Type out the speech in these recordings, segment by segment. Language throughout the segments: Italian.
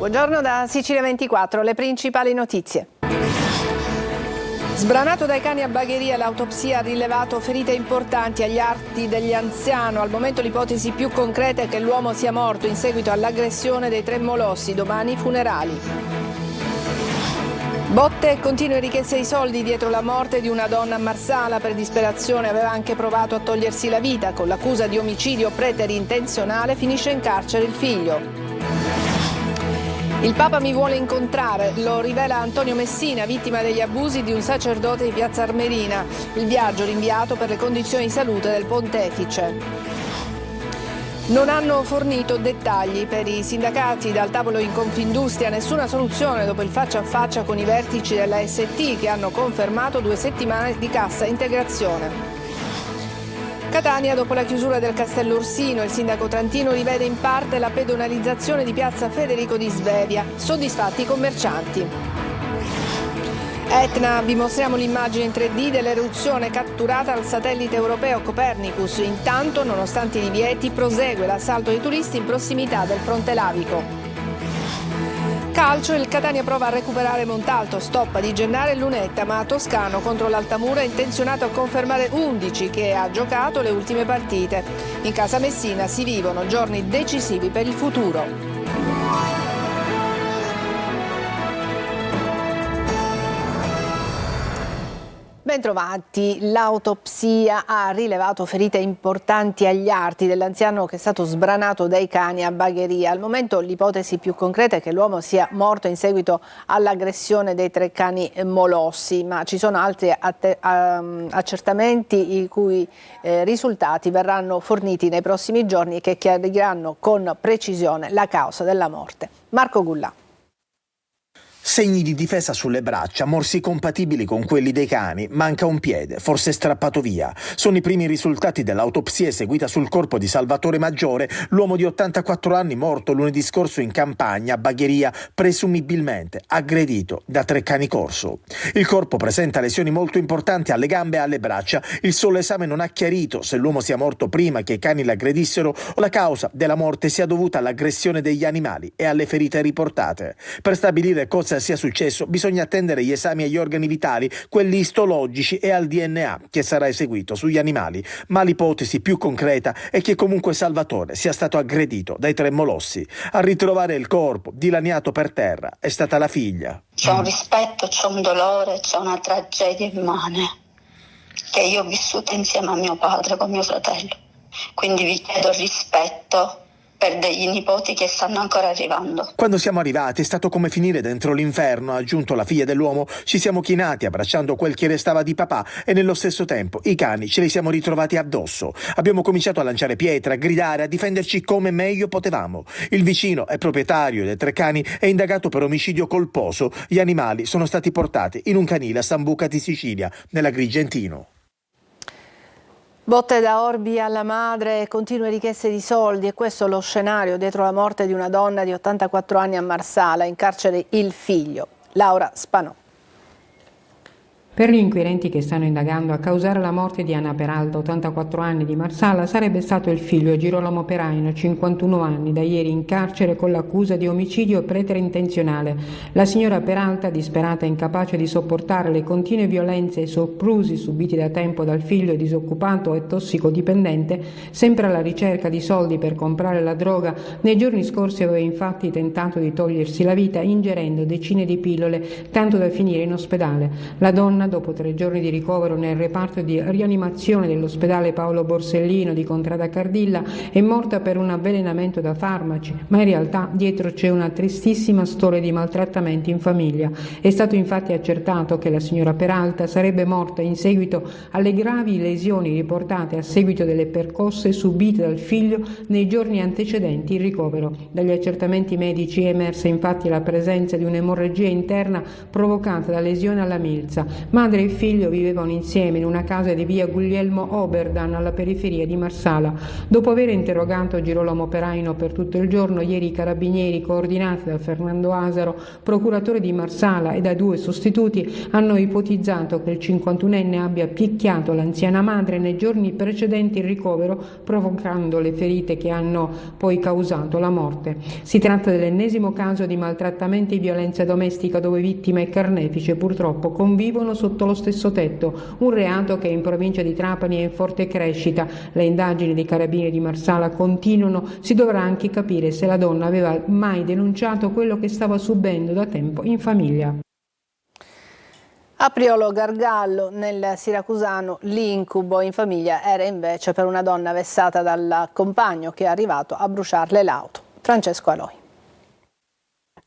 Buongiorno da Sicilia 24, le principali notizie. Sbranato dai cani a Bagheria, l'autopsia ha rilevato ferite importanti agli arti dell'anziano. Al momento l'ipotesi più concreta è che l'uomo sia morto in seguito all'aggressione dei tre molossi. Domani funerali. Botte e continue richieste di soldi dietro la morte di una donna a Marsala. Per disperazione aveva anche provato a togliersi la vita. Con l'accusa di omicidio preterintenzionale finisce in carcere il figlio. Il Papa mi vuole incontrare, lo rivela Antonio Messina, vittima degli abusi di un sacerdote di Piazza Armerina. Il viaggio rinviato per le condizioni di salute del pontefice. Non hanno fornito dettagli per i sindacati dal tavolo in Confindustria, nessuna soluzione dopo il faccia a faccia con i vertici della ST che hanno confermato 2 settimane di cassa integrazione. Catania, dopo la chiusura del Castello Orsino, il sindaco trentino rivede in parte la pedonalizzazione di piazza Federico di Svevia. Soddisfatti i commercianti. Etna, vi mostriamo l'immagine in 3D dell'eruzione catturata dal satellite europeo Copernicus. Intanto, nonostante i divieti, prosegue l'assalto dei turisti in prossimità del fronte lavico. Calcio, il Catania prova a recuperare Montalto, stoppa Di Gennaro e Lunetta, ma Toscano contro l'Altamura è intenzionato a confermare 11 che ha giocato le ultime partite. In casa Messina si vivono giorni decisivi per il futuro. Bentrovati, l'autopsia ha rilevato ferite importanti agli arti dell'anziano che è stato sbranato dai cani a Bagheria. Al momento l'ipotesi più concreta è che l'uomo sia morto in seguito all'aggressione dei 3 cani molossi, ma ci sono altri accertamenti i cui risultati verranno forniti nei prossimi giorni e che chiariranno con precisione la causa della morte. Marco Gullà. Segni di difesa sulle braccia, morsi compatibili con quelli dei cani, manca un piede, forse strappato via. Sono i primi risultati dell'autopsia eseguita sul corpo di Salvatore Maggiore, l'uomo di 84 anni morto lunedì scorso in campagna a Bagheria, presumibilmente aggredito da 3 cani corso. Il corpo presenta lesioni molto importanti alle gambe e alle braccia. Il solo esame non ha chiarito se l'uomo sia morto prima che i cani l'aggredissero o la causa della morte sia dovuta all'aggressione degli animali e alle ferite riportate. Per stabilire cosa sia successo bisogna attendere gli esami agli organi vitali, quelli istologici e al DNA che sarà eseguito sugli animali, ma l'ipotesi più concreta è che comunque Salvatore sia stato aggredito dai 3 molossi. A ritrovare il corpo dilaniato per terra è stata la figlia. C'è un rispetto, c'è un dolore, c'è una tragedia immane che io ho vissuto insieme a mio padre con mio fratello, quindi vi chiedo rispetto per degli nipoti che stanno ancora arrivando. Quando siamo arrivati è stato come finire dentro l'inferno, ha aggiunto la figlia dell'uomo. Ci siamo chinati abbracciando quel che restava di papà e nello stesso tempo i cani ce li siamo ritrovati addosso. Abbiamo cominciato a lanciare pietre, a gridare, a difenderci come meglio potevamo. Il vicino è proprietario dei 3 cani, è indagato per omicidio colposo. Gli animali sono stati portati in un canile a Sambuca di Sicilia, nell'Agrigentino. Botte da Orbi alla madre, continue richieste di soldi e questo lo scenario dietro la morte di una donna di 84 anni a Marsala, in carcere il figlio. Laura Spanò. Per gli inquirenti che stanno indagando, a causare la morte di Anna Peralta, 84 anni, di Marsala, sarebbe stato il figlio Girolamo Peraino, 51 anni, da ieri in carcere con l'accusa di omicidio preterintenzionale. La signora Peralta, disperata e incapace di sopportare le continue violenze e soprusi subiti da tempo dal figlio disoccupato e tossicodipendente, sempre alla ricerca di soldi per comprare la droga, nei giorni scorsi aveva infatti tentato di togliersi la vita ingerendo decine di pillole, tanto da finire in ospedale. La donna, dopo 3 giorni di ricovero nel reparto di rianimazione dell'ospedale Paolo Borsellino di Contrada Cardilla, è morta per un avvelenamento da farmaci, ma in realtà dietro c'è una tristissima storia di maltrattamenti in famiglia. È stato infatti accertato che la signora Peralta sarebbe morta in seguito alle gravi lesioni riportate a seguito delle percosse subite dal figlio nei giorni antecedenti il ricovero. Dagli accertamenti medici è emersa infatti la presenza di un'emorragia interna provocata da lesione alla milza, Madre e figlio vivevano insieme in una casa di via Guglielmo Oberdan alla periferia di Marsala. Dopo aver interrogato Girolamo Peraino per tutto il giorno, ieri i carabinieri, coordinati da Fernando Asaro, procuratore di Marsala, e dai 2 sostituti, hanno ipotizzato che il 51enne abbia picchiato l'anziana madre nei giorni precedenti il ricovero, provocando le ferite che hanno poi causato la morte. Si tratta dell'ennesimo caso di maltrattamenti e violenza domestica dove vittima e carnefice purtroppo convivono sotto lo stesso tetto, un reato che in provincia di Trapani è in forte crescita. Le indagini dei carabinieri di Marsala continuano, si dovrà anche capire se la donna aveva mai denunciato quello che stava subendo da tempo in famiglia. A Priolo Gargallo, nel siracusano, l'incubo in famiglia era invece per una donna vessata dal compagno che è arrivato a bruciarle l'auto. Francesco Aloi.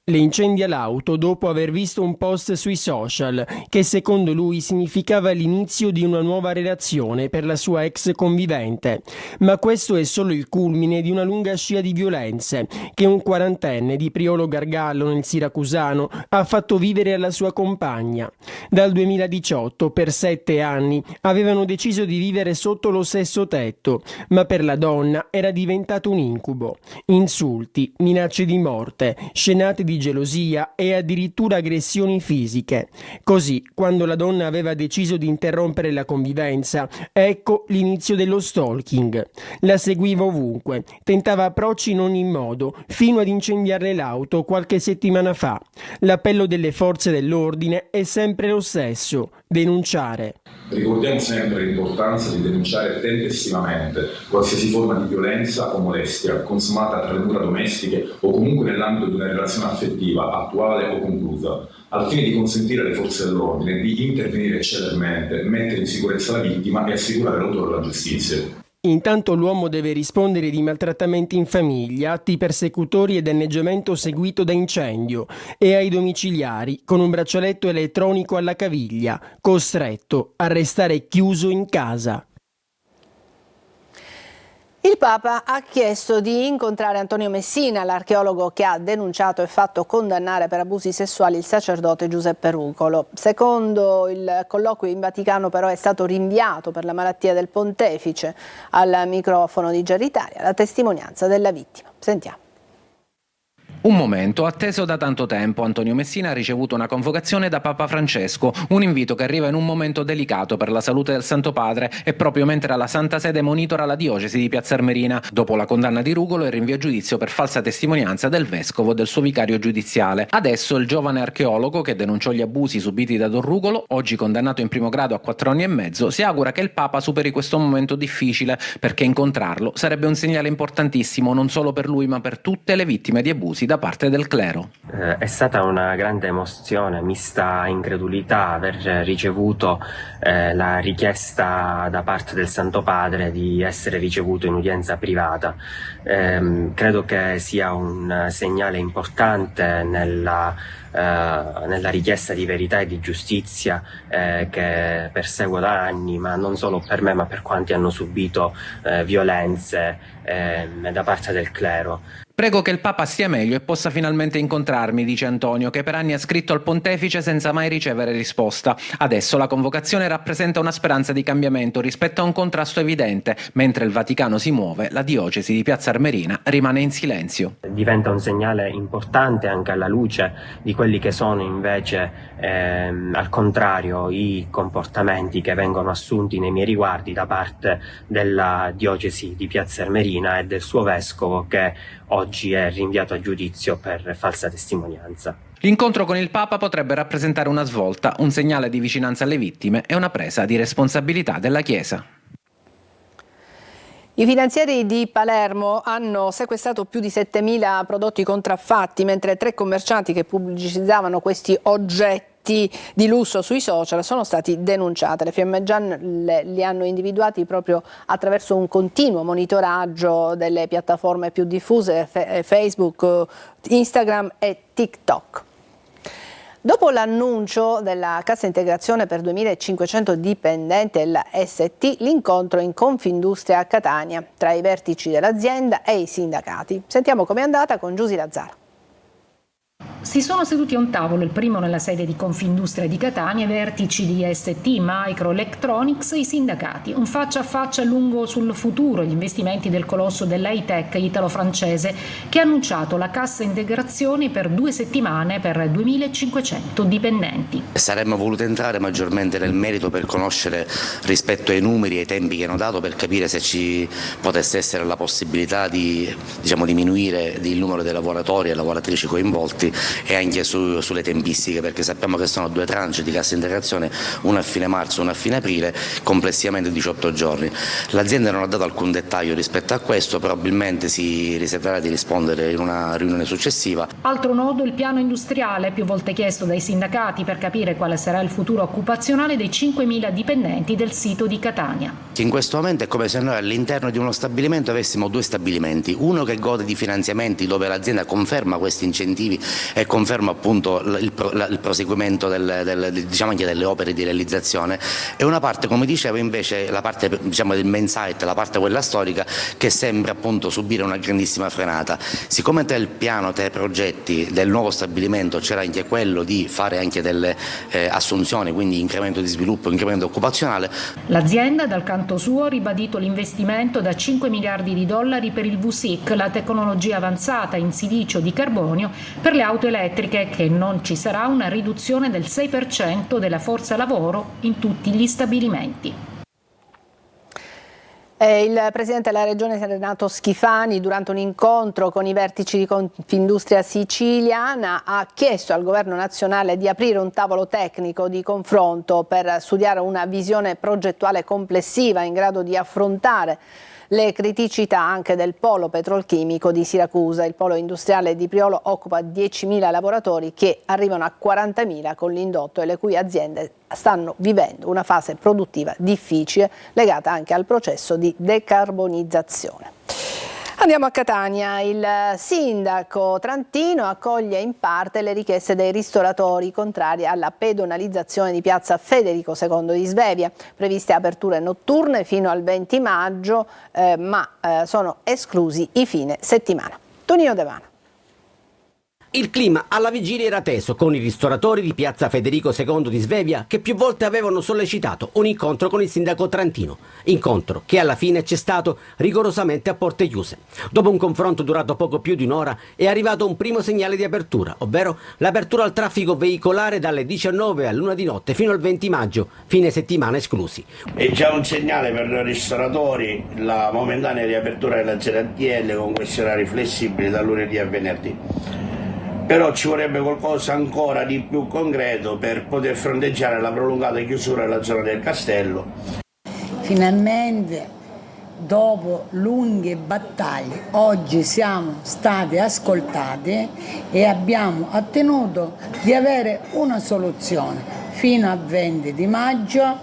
Le incendia l'auto dopo aver visto un post sui social che secondo lui significava l'inizio di una nuova relazione per la sua ex convivente. Ma questo è solo il culmine di una lunga scia di violenze che un 40enne di Priolo Gargallo nel siracusano ha fatto vivere alla sua compagna. Dal 2018 per 7 anni avevano deciso di vivere sotto lo stesso tetto, ma per la donna era diventato un incubo. Insulti, minacce di morte, scenate di gelosia e addirittura aggressioni fisiche. Così, quando la donna aveva deciso di interrompere la convivenza, ecco l'inizio dello stalking. La seguiva ovunque, tentava approcci in ogni modo, fino ad incendiarle l'auto qualche settimana fa. L'appello delle forze dell'ordine è sempre lo stesso: denunciare. Ricordiamo sempre l'importanza di denunciare tempestivamente qualsiasi forma di violenza o molestia consumata tra le mura domestiche o comunque nell'ambito di una relazione affettiva, attuale o conclusa, al fine di consentire alle forze dell'ordine di intervenire celermente, mettere in sicurezza la vittima e assicurare l'autore alla giustizia. Intanto l'uomo deve rispondere di maltrattamenti in famiglia, atti persecutori e danneggiamento seguito da incendio, e ai domiciliari con un braccialetto elettronico alla caviglia, costretto a restare chiuso in casa. Il Papa ha chiesto di incontrare Antonio Messina, l'archeologo che ha denunciato e fatto condannare per abusi sessuali il sacerdote Giuseppe Rucolo. Secondo il colloquio in Vaticano però è stato rinviato per la malattia del pontefice. Al microfono di GR Italia la testimonianza della vittima. Sentiamo. Un momento atteso da tanto tempo. Antonio Messina ha ricevuto una convocazione da Papa Francesco, un invito che arriva in un momento delicato per la salute del Santo Padre e proprio mentre la Santa Sede monitora la diocesi di Piazza Armerina dopo la condanna di Rucolo e il rinvio a giudizio per falsa testimonianza del vescovo e del suo vicario giudiziale. Adesso il giovane archeologo che denunciò gli abusi subiti da Don Rucolo, oggi condannato in primo grado a 4 anni e mezzo, si augura che il Papa superi questo momento difficile, perché incontrarlo sarebbe un segnale importantissimo non solo per lui ma per tutte le vittime di abusi da parte del clero. È stata una grande emozione, mista incredulità aver ricevuto la richiesta da parte del Santo Padre di essere ricevuto in udienza privata. Credo che sia un segnale importante nella richiesta di verità e di giustizia che perseguo da anni, ma non solo per me ma per quanti hanno subito violenze da parte del clero. Prego che il Papa stia meglio e possa finalmente incontrarmi, dice Antonio, che per anni ha scritto al pontefice senza mai ricevere risposta. Adesso la convocazione rappresenta una speranza di cambiamento rispetto a un contrasto evidente. Mentre il Vaticano si muove, la diocesi di Piazza Armerina rimane in silenzio. Diventa un segnale importante anche alla luce di quelli che sono invece al contrario i comportamenti che vengono assunti nei miei riguardi da parte della diocesi di Piazza Armerina e del suo vescovo, che oggi è rinviato a giudizio per falsa testimonianza. L'incontro con il Papa potrebbe rappresentare una svolta, un segnale di vicinanza alle vittime e una presa di responsabilità della Chiesa. I finanzieri di Palermo hanno sequestrato più di 7.000 prodotti contraffatti, mentre 3 commercianti che pubblicizzavano questi oggetti di lusso sui social sono stati denunciati. Le fiammeggianne li hanno individuati proprio attraverso un continuo monitoraggio delle piattaforme più diffuse, Facebook, Instagram e TikTok. Dopo l'annuncio della cassa integrazione per 2.500 dipendenti della ST, l'incontro in Confindustria a Catania tra i vertici dell'azienda e i sindacati. Sentiamo com'è andata con Giusy Lazzaro. Si sono seduti a un tavolo, il primo nella sede di Confindustria di Catania, vertici di ST, Microelectronics e i sindacati. Un faccia a faccia lungo sul futuro, gli investimenti del colosso dell'high-tech italo-francese che ha annunciato la cassa integrazione per 2 settimane per 2.500 dipendenti. Saremmo voluti entrare maggiormente nel merito per conoscere rispetto ai numeri e ai tempi che hanno dato, per capire se ci potesse essere la possibilità di diminuire il numero dei lavoratori e lavoratrici coinvolti e anche sulle tempistiche, perché sappiamo che sono 2 tranche di cassa integrazione, una a fine marzo e una a fine aprile, complessivamente 18 giorni. L'azienda non ha dato alcun dettaglio rispetto a questo, probabilmente si riserverà di rispondere in una riunione successiva. Altro nodo, il piano industriale, più volte chiesto dai sindacati per capire quale sarà il futuro occupazionale dei 5.000 dipendenti del sito di Catania. In questo momento è come se noi all'interno di uno stabilimento avessimo 2 stabilimenti, uno che gode di finanziamenti dove l'azienda conferma questi incentivi e conferma appunto il proseguimento anche delle opere di realizzazione, e una parte, come dicevo, invece la parte del main site, la parte quella storica, che sembra appunto subire una grandissima frenata. Siccome tra il piano, tra i progetti del nuovo stabilimento c'era anche quello di fare anche delle assunzioni, quindi incremento di sviluppo, incremento occupazionale. L'azienda dal canto suo ha ribadito l'investimento da 5 miliardi di dollari per il VSIC, la tecnologia avanzata in silicio di carbonio per le auto elettriche, che non ci sarà una riduzione del 6% della forza lavoro in tutti gli stabilimenti. Il presidente della regione Renato Schifani, durante un incontro con i vertici di Confindustria siciliana, ha chiesto al governo nazionale di aprire un tavolo tecnico di confronto per studiare una visione progettuale complessiva in grado di affrontare le criticità anche del polo petrolchimico di Siracusa. Il polo industriale di Priolo occupa 10.000 lavoratori che arrivano a 40.000 con l'indotto e le cui aziende stanno vivendo una fase produttiva difficile legata anche al processo di decarbonizzazione. Andiamo a Catania. Il sindaco trantino accoglie in parte le richieste dei ristoratori contrari alla pedonalizzazione di piazza Federico II di Svevia. Previste aperture notturne fino al 20 maggio, ma sono esclusi i fine settimana. Tonino De Mano. Il clima alla vigilia era teso con i ristoratori di piazza Federico II di Svevia, che più volte avevano sollecitato un incontro con il sindaco trantino, incontro che alla fine c'è stato rigorosamente a porte chiuse. Dopo un confronto durato poco più di un'ora è arrivato un primo segnale di apertura, ovvero l'apertura al traffico veicolare dalle 19 all'1 di notte fino al 20 maggio, fine settimana esclusi. È già un segnale per i ristoratori la momentanea riapertura della ZTL con questi orari flessibili da lunedì a venerdì. Però ci vorrebbe qualcosa ancora di più concreto per poter fronteggiare la prolungata chiusura della zona del castello. Finalmente, dopo lunghe battaglie, oggi siamo stati ascoltati e abbiamo ottenuto di avere una soluzione fino al 20 di maggio,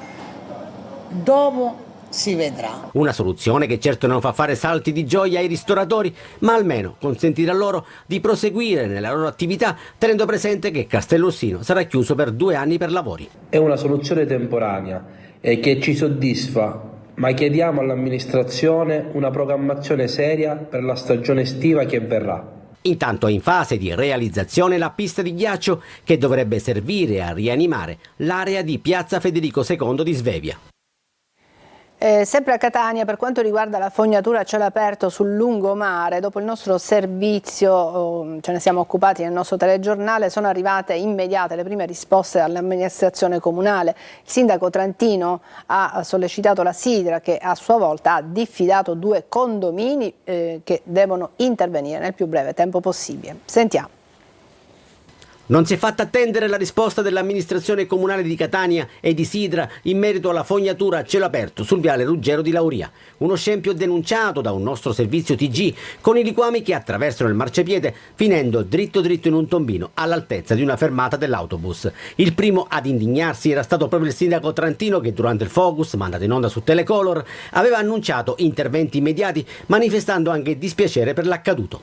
dopo si vedrà. Una soluzione che certo non fa fare salti di gioia ai ristoratori, ma almeno consentirà loro di proseguire nella loro attività, tenendo presente che Castellossino sarà chiuso per 2 anni per lavori. È una soluzione temporanea e che ci soddisfa, ma chiediamo all'amministrazione una programmazione seria per la stagione estiva che verrà. Intanto è in fase di realizzazione la pista di ghiaccio che dovrebbe servire a rianimare l'area di piazza Federico II di Svevia. Sempre a Catania, per quanto riguarda la fognatura a cielo aperto sul lungomare, dopo il nostro servizio, ce ne siamo occupati nel nostro telegiornale, sono arrivate immediate le prime risposte dall'amministrazione comunale. Il sindaco trantino ha sollecitato la Sidra, che a sua volta ha diffidato 2 condomini che devono intervenire nel più breve tempo possibile. Sentiamo. Non si è fatta attendere la risposta dell'amministrazione comunale di Catania e di Sidra in merito alla fognatura a cielo aperto sul viale Ruggero di Lauria. Uno scempio denunciato da un nostro servizio TG con i liquami che attraversano il marciapiede finendo dritto in un tombino all'altezza di una fermata dell'autobus. Il primo ad indignarsi era stato proprio il sindaco trantino che durante il focus mandato in onda su Telecolor aveva annunciato interventi immediati manifestando anche dispiacere per l'accaduto.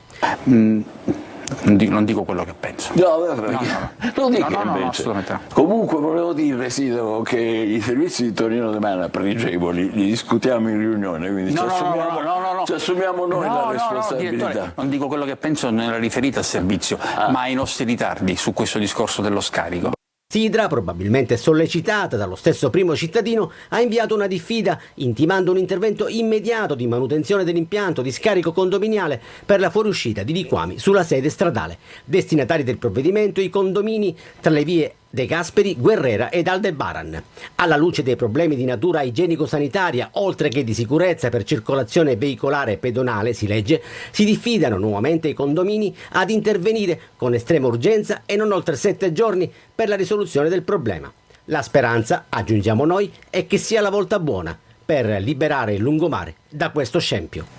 Non dico quello che penso. Non dico invece. Assolutamente. Comunque volevo dire, Sindaco, che i servizi di Torino Demana pregevoli li discutiamo in riunione, quindi ci assumiamo noi la responsabilità. Direttore, non dico quello che penso nella riferita al servizio, ma ai nostri ritardi su questo discorso dello scarico. Sidra, probabilmente sollecitata dallo stesso primo cittadino, ha inviato una diffida intimando un intervento immediato di manutenzione dell'impianto di scarico condominiale per la fuoriuscita di liquami sulla sede stradale. Destinatari del provvedimento i condomini tra le vie De Gasperi, Guerrera ed Aldebaran. Alla luce dei problemi di natura igienico-sanitaria, oltre che di sicurezza per circolazione veicolare e pedonale, si legge, si diffidano nuovamente i condomini ad intervenire con estrema urgenza e non oltre 7 giorni per la risoluzione del problema. La speranza, aggiungiamo noi, è che sia la volta buona per liberare il lungomare da questo scempio.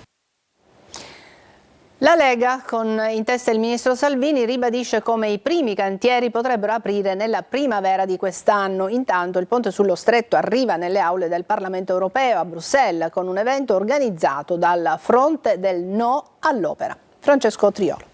La Lega, con in testa il ministro Salvini, ribadisce come i primi cantieri potrebbero aprire nella primavera di quest'anno. Intanto il ponte sullo Stretto arriva nelle aule del Parlamento europeo a Bruxelles con un evento organizzato dal Fronte del No all'Opera. Francesco Triolo.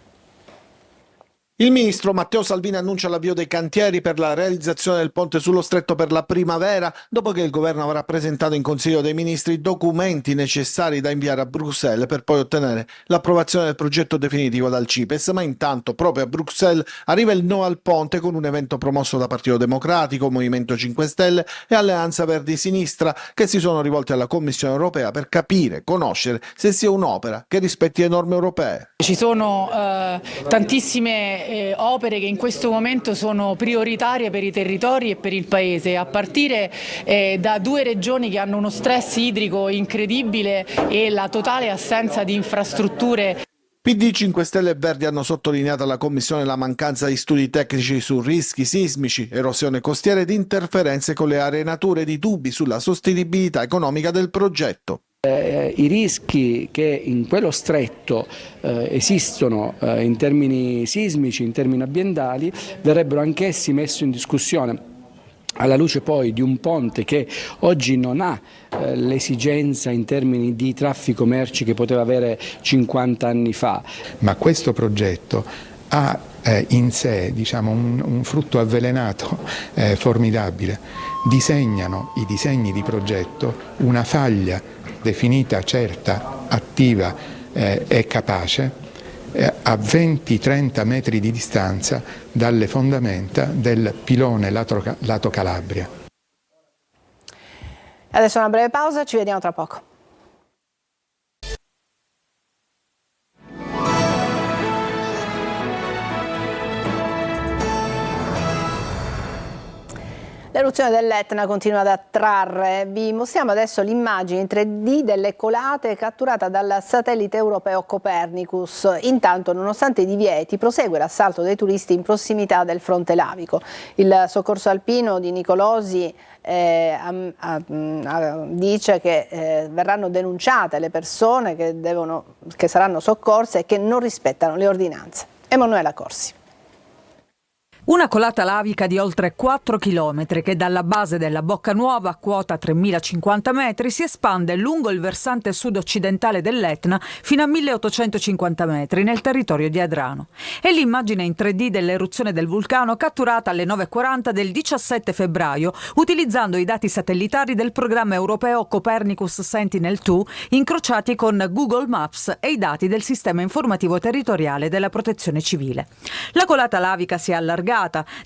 Il ministro Matteo Salvini annuncia l'avvio dei cantieri per la realizzazione del ponte sullo Stretto per la primavera, dopo che il governo avrà presentato in Consiglio dei Ministri i documenti necessari da inviare a Bruxelles per poi ottenere l'approvazione del progetto definitivo dal CIPES. Ma intanto proprio a Bruxelles arriva il no al ponte con un evento promosso da Partito Democratico, Movimento 5 Stelle e Alleanza Verdi Sinistra, che si sono rivolti alla Commissione europea per capire, conoscere se sia un'opera che rispetti le norme europee. Ci sono tantissime opere che in questo momento sono prioritarie per i territori e per il Paese, a partire da 2 regioni che hanno uno stress idrico incredibile e la totale assenza di infrastrutture. PD, 5 Stelle e Verdi hanno sottolineato alla Commissione la mancanza di studi tecnici su rischi sismici, erosione costiera ed interferenze con le aree nature, di dubbi sulla sostenibilità economica del progetto. I rischi che in quello stretto esistono in termini sismici, in termini ambientali, verrebbero anch'essi messi in discussione, alla luce poi di un ponte che oggi non ha l'esigenza in termini di traffico merci che poteva avere 50 anni fa. Ma questo progetto ha in sé, diciamo, un frutto avvelenato formidabile. Disegnano i disegni di progetto una faglia definita certa, attiva e capace a 20-30 metri di distanza dalle fondamenta del pilone lato Calabria. Adesso una breve pausa, ci vediamo tra poco. L'eruzione dell'Etna continua ad attrarre. Vi mostriamo adesso l'immagine in 3D delle colate catturata dal satellite europeo Copernicus. Intanto, nonostante i divieti, prosegue l'assalto dei turisti in prossimità del fronte lavico. Il soccorso alpino di Nicolosi dice che verranno denunciate le persone che saranno soccorse e che non rispettano le ordinanze. Emanuela Corsi. Una colata lavica di oltre 4 chilometri che dalla base della Bocca Nuova, a quota 3050 metri, si espande lungo il versante sud-occidentale dell'Etna fino a 1850 metri nel territorio di Adrano. È l'immagine in 3D dell'eruzione del vulcano catturata alle 9:40 del 17 febbraio utilizzando i dati satellitari del programma europeo Copernicus Sentinel-2 incrociati con Google Maps e i dati del sistema informativo territoriale della Protezione Civile. La colata lavica si è allargata,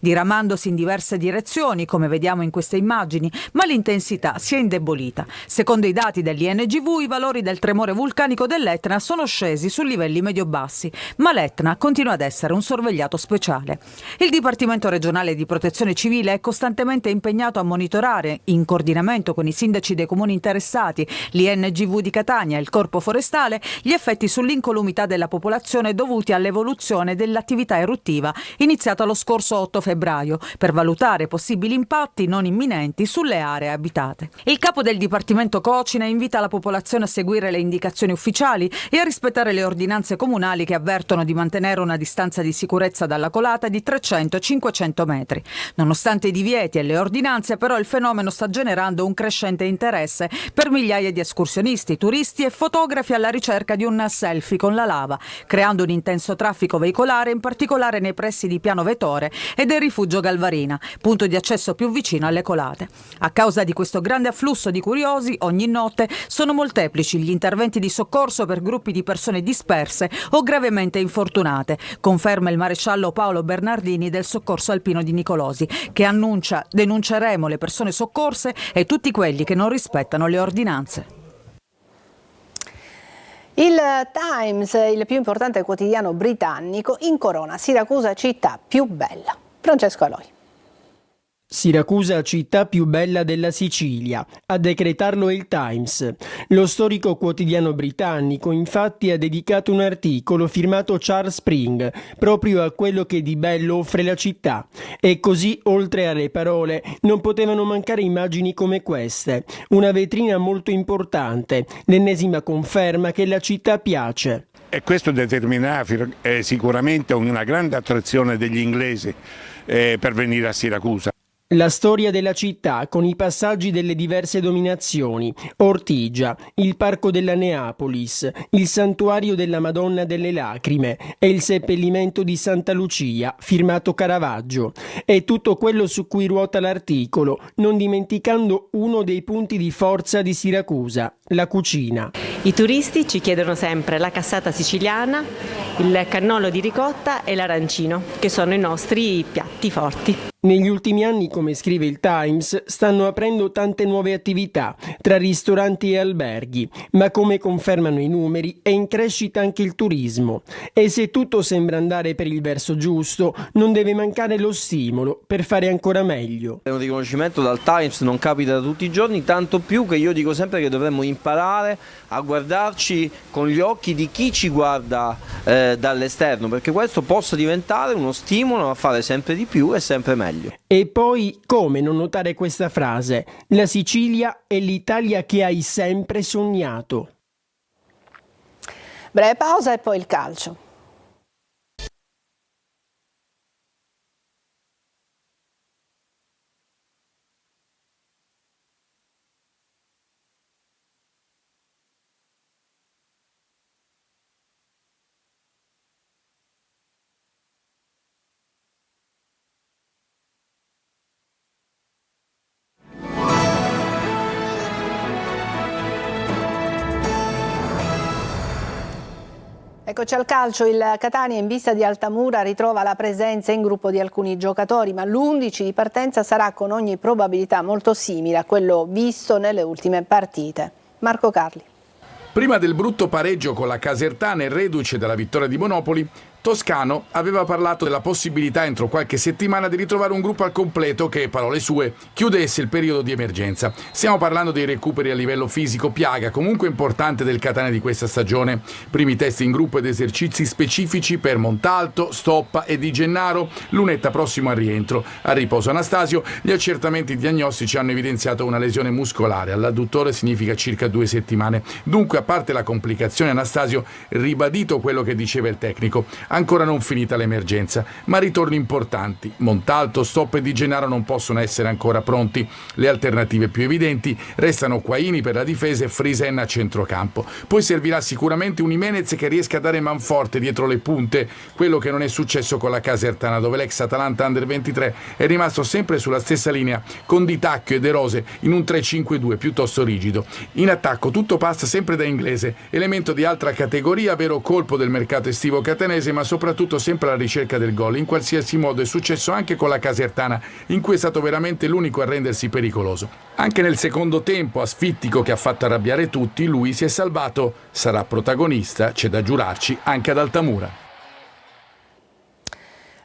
diramandosi in diverse direzioni, come vediamo in queste immagini, ma l'intensità si è indebolita. Secondo i dati dell'INGV, i valori del tremore vulcanico dell'Etna sono scesi su livelli medio-bassi, ma l'Etna continua ad essere un sorvegliato speciale. Il Dipartimento regionale di Protezione Civile è costantemente impegnato a monitorare, in coordinamento con i sindaci dei comuni interessati, l'INGV di Catania e il Corpo Forestale, gli effetti sull'incolumità della popolazione dovuti all'evoluzione dell'attività eruttiva iniziata lo scorso scorso 8 febbraio per valutare possibili impatti non imminenti sulle aree abitate. Il capo del Dipartimento Cocina invita la popolazione a seguire le indicazioni ufficiali e a rispettare le ordinanze comunali che avvertono di mantenere una distanza di sicurezza dalla colata di 300-500 metri. Nonostante i divieti e le ordinanze, però, il fenomeno sta generando un crescente interesse per migliaia di escursionisti, turisti e fotografi alla ricerca di un selfie con la lava, creando un intenso traffico veicolare, in particolare nei pressi di Piano Vetore e del rifugio Galvarina, punto di accesso più vicino alle colate. A causa di questo grande afflusso di curiosi, ogni notte sono molteplici gli interventi di soccorso per gruppi di persone disperse o gravemente infortunate, conferma il maresciallo Paolo Bernardini del Soccorso Alpino di Nicolosi, che annuncia: denunceremo le persone soccorse e tutti quelli che non rispettano le ordinanze. Il Times, il più importante quotidiano britannico, incorona Siracusa città più bella. Francesco Aloi. Siracusa città più bella della Sicilia, a decretarlo il Times. Lo storico quotidiano britannico infatti ha dedicato un articolo firmato Charles Spring proprio a quello che di bello offre la città. E così, oltre alle parole, non potevano mancare immagini come queste. Una vetrina molto importante, l'ennesima conferma che la città piace. E questo determinerà sicuramente una grande attrazione degli inglesi per venire a Siracusa. La storia della città con i passaggi delle diverse dominazioni, Ortigia, il parco della Neapolis, il santuario della Madonna delle Lacrime e il seppellimento di Santa Lucia, firmato Caravaggio. È tutto quello su cui ruota l'articolo, non dimenticando uno dei punti di forza di Siracusa, la cucina. I turisti ci chiedono sempre la cassata siciliana, il cannolo di ricotta e l'arancino, che sono i nostri piatti forti. Negli ultimi anni, come scrive il Times, stanno aprendo tante nuove attività, tra ristoranti e alberghi, ma come confermano i numeri è in crescita anche il turismo. E se tutto sembra andare per il verso giusto, non deve mancare lo stimolo per fare ancora meglio. Un riconoscimento dal Times non capita tutti i giorni, tanto più che io dico sempre che dovremmo imparare a guardarci con gli occhi di chi ci guarda dall'esterno, perché questo possa diventare uno stimolo a fare sempre di più e sempre meglio. E poi, come non notare questa frase? La Sicilia è l'Italia che hai sempre sognato. Breve pausa e poi il calcio. Eccoci al calcio, il Catania in vista di Altamura ritrova la presenza in gruppo di alcuni giocatori, ma l'11 di partenza sarà con ogni probabilità molto simile a quello visto nelle ultime partite. Marco Carli. Prima del brutto pareggio con la Casertana e reduce dalla vittoria di Monopoli, Toscano aveva parlato della possibilità entro qualche settimana di ritrovare un gruppo al completo che, parole sue, chiudesse il periodo di emergenza. Stiamo parlando dei recuperi a livello fisico, piaga comunque importante del Catania di questa stagione. Primi test in gruppo ed esercizi specifici per Montalto, Stoppa e Di Gennaro, lunetta prossimo al rientro. A riposo Anastasio, gli accertamenti diagnostici hanno evidenziato una lesione muscolare. All'adduttore significa circa 2 settimane. Dunque, a parte la complicazione, Anastasio ribadito quello che diceva il tecnico. Ancora non finita l'emergenza, ma ritorni importanti. Montalto, Stoppa e Di Gennaro non possono essere ancora pronti. Le alternative più evidenti restano Quaini per la difesa e Frisen a centrocampo. Poi servirà sicuramente un Jimenez che riesca a dare manforte dietro le punte, quello che non è successo con la Casertana, dove l'ex Atalanta Under 23 è rimasto sempre sulla stessa linea, con Di Tacchio e De Rose in un 3-5-2 piuttosto rigido. In attacco tutto passa sempre da Inglese, elemento di altra categoria, vero colpo del mercato estivo catanese, ma soprattutto sempre alla ricerca del gol. In qualsiasi modo è successo anche con la Casertana, in cui è stato veramente l'unico a rendersi pericoloso. Anche nel secondo tempo, asfittico che ha fatto arrabbiare tutti, lui si è salvato, sarà protagonista, c'è da giurarci, anche ad Altamura.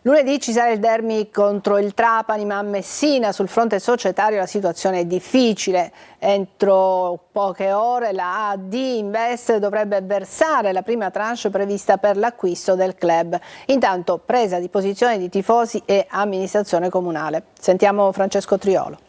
Lunedì ci sarà il derby contro il Trapani, ma a Messina sul fronte societario la situazione è difficile. Entro poche ore la AD Invest dovrebbe versare la prima tranche prevista per l'acquisto del club. Intanto presa di posizione di tifosi e amministrazione comunale. Sentiamo Francesco Triolo.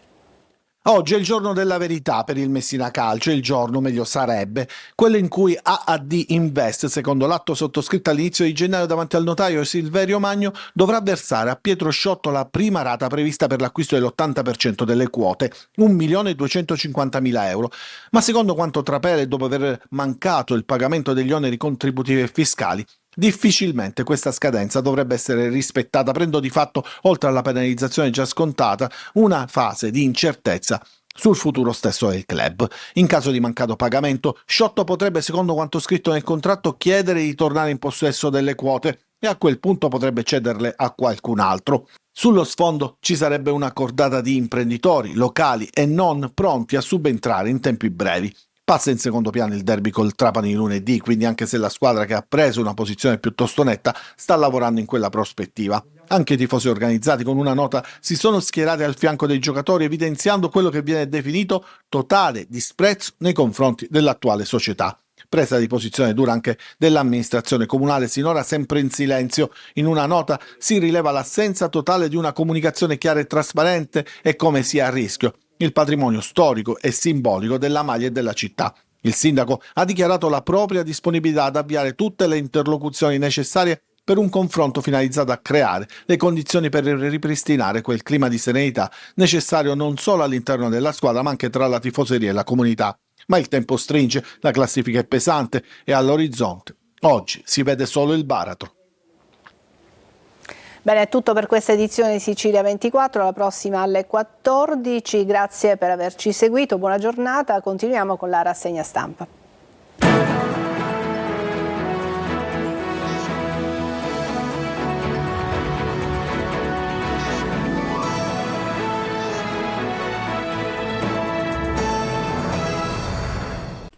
Oggi è il giorno della verità per il Messina Calcio, il giorno, meglio sarebbe, quello in cui AAD Invest, secondo l'atto sottoscritto all'inizio di gennaio davanti al notaio Silverio Magno, dovrà versare a Pietro Sciotto la prima rata prevista per l'acquisto dell'80% delle quote, 1.250.000 euro. Ma secondo quanto trapela, dopo aver mancato il pagamento degli oneri contributivi e fiscali, difficilmente questa scadenza dovrebbe essere rispettata, aprendo di fatto, oltre alla penalizzazione già scontata, una fase di incertezza sul futuro stesso del club. In caso di mancato pagamento, Sciotto potrebbe, secondo quanto scritto nel contratto, chiedere di tornare in possesso delle quote e a quel punto potrebbe cederle a qualcun altro. Sullo sfondo ci sarebbe una cordata di imprenditori locali e non pronti a subentrare in tempi brevi. Passa in secondo piano il derby col Trapani lunedì, quindi anche se la squadra che ha preso una posizione piuttosto netta sta lavorando in quella prospettiva. Anche i tifosi organizzati con una nota si sono schierati al fianco dei giocatori, evidenziando quello che viene definito totale disprezzo nei confronti dell'attuale società. Presa di posizione dura anche dell'amministrazione comunale, sinora sempre in silenzio. In una nota si rileva l'assenza totale di una comunicazione chiara e trasparente e come sia a rischio il patrimonio storico e simbolico della maglia e della città. Il sindaco ha dichiarato la propria disponibilità ad avviare tutte le interlocuzioni necessarie per un confronto finalizzato a creare le condizioni per ripristinare quel clima di serenità necessario non solo all'interno della squadra ma anche tra la tifoseria e la comunità. Ma il tempo stringe, la classifica è pesante e all'orizzonte oggi si vede solo il baratro. Bene, è tutto per questa edizione di Sicilia 24, la prossima alle 14. Grazie per averci seguito, buona giornata, continuiamo con la rassegna stampa.